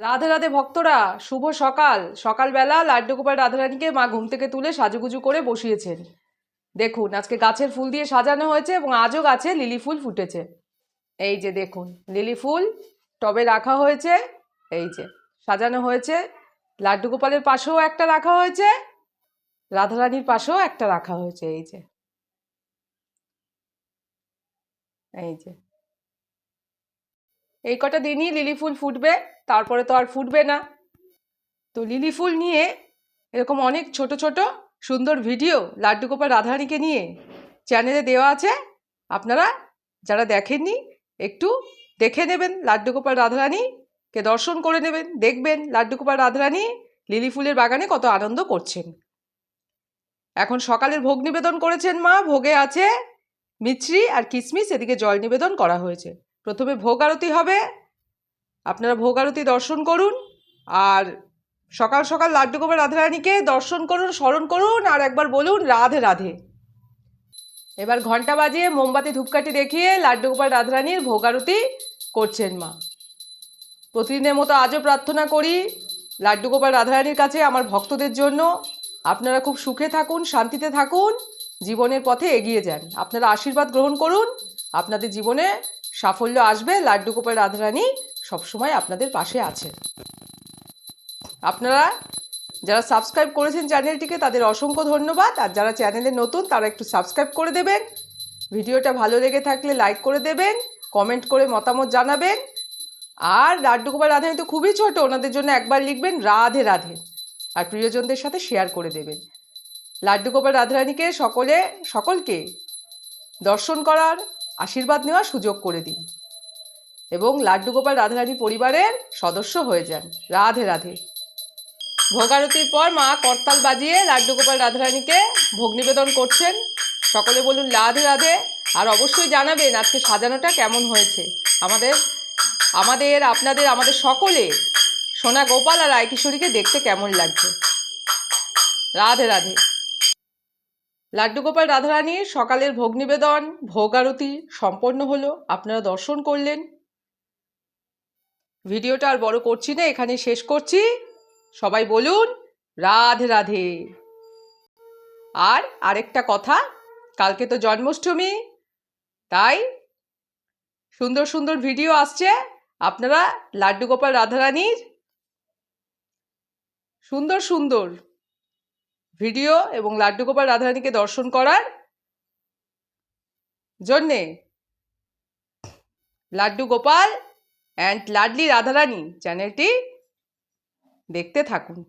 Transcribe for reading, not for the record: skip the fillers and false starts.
রাধে রাধে ভক্তরা, শুভ সকাল। সকালবেলা লাড্ডু গোপাল রাধারানীকে মা ঘুম থেকে তুলে সাজুগুজু করে বসিয়েছেন। দেখুন, আজকে গাছের ফুল দিয়ে সাজানো হয়েছে এবং আজও গাছে লিলি ফুল ফুটেছে। এই যে দেখুন, লিলি ফুল টবে রাখা হয়েছে, এই যে সাজানো হয়েছে। লাড্ডু গোপালের পাশেও একটা রাখা হয়েছে, রাধারানীর পাশেও একটা রাখা হয়েছে। এই যে এই যে এই কটা দিনই লিলি ফুল ফুটবে, তারপরে তো আর ফুটবে না। তো লিলি ফুল নিয়ে এরকম অনেক ছোট ছোট সুন্দর ভিডিও লাড্ডু গোপাল রাধারানীকে নিয়ে চ্যানেলে দেওয়া আছে। আপনারা যারা দেখেননি একটু দেখে নেবেন, লাড্ডু গোপাল রাধারানীকে দর্শন করে নেবেন, দেখবেন লাড্ডু গোপাল রাধারানী লিলি ফুলের বাগানে কত আনন্দ করছেন। এখন সকালের ভোগ নিবেদন করেছেন মা, ভোগে আছে মিছরি আর কিশমিশ, এদিকে জল নিবেদন করা হয়েছে। প্রথমে ভোগ আরতি হবে, আপনারা ভোগ আরতি দর্শন করুন। আর সকাল সকাল লাড্ডু গোপাল রাধারানীকে দর্শন করুন, স্মরণ করুন, আর একবার বলুন রাধে রাধে। এবার ঘন্টা বাজিয়ে মোমবাতি ধূপকাঠি দেখিয়ে লাড্ডু গোপাল রাধারানীর ভোগ আরতি করছেন মা। প্রতিদিনের মতো আজও প্রার্থনা করি লাড্ডু গোপাল রাধারানীর কাছে আমার ভক্তদের জন্য, আপনারা খুব সুখে থাকুন, শান্তিতে থাকুন, জীবনের পথে এগিয়ে যান। আপনারা আশীর্বাদ গ্রহণ করুন, আপনাদের জীবনে সাফল্য আসবে। লাড্ডু গোপাল রাধারানী সবসময় আপনাদের পাশে আছে। আপনারা যারা সাবস্ক্রাইব করেছেন চ্যানেলটিকে তাদের অসংখ্য ধন্যবাদ, আর যারা চ্যানেলে নতুন তারা একটু সাবস্ক্রাইব করে দেবেন। ভিডিওটা ভালো লেগে থাকলে লাইক করে দেবেন, কমেন্ট করে মতামত জানাবেন। আর লাড্ডু গোপাল রাধারানী তো খুবই ছোট, ওনাদের জন্য একবার লিখবেন রাধে রাধে, আর প্রিয়জনদের সাথে শেয়ার করে দেবেন। লাড্ডু গোপাল রাধারানীকে সকলকে দর্শন করার, আশীর্বাদ নেওয়ার সুযোগ করে দিন এবং লাড্ডু গোপাল রাধারানী পরিবারের সদস্য হয়ে যান। রাধে রাধে। ভোগারতির পর মা করতাল বাজিয়ে লাড্ডু গোপাল রাধারানীকে ভোগ নিবেদন করছেন। সকলে বলুন রাধে রাধে, আর অবশ্যই জানাবেন আজকে সাজানোটা কেমন হয়েছে। আমাদের সকলে সোনা গোপাল আর রায়কিশোরীকে দেখতে কেমন লাগছে। রাধে রাধে। লাড্ডু গোপাল রাধারানীর সকালের ভোগ নিবেদন, ভোগ আরতি সম্পন্ন হলো, আপনারা দর্শন করলেন। ভিডিওটা আর বড় করছি না, এখানে শেষ করছি। সবাই বলুন রাধে রাধে। আর আরেকটা কথা, কালকে তো জন্মাষ্টমী, তাই সুন্দর সুন্দর ভিডিও আসছে। আপনারা লাড্ডু গোপাল রাধারানীর সুন্দর সুন্দর ভিডিও এবং লাড্ডু গোপাল রাধারানীকে দর্শন করার জন্যে লাড্ডু গোপাল অ্যান্ড লাডলি রাধারানী চ্যানেলটি দেখতে থাকুন।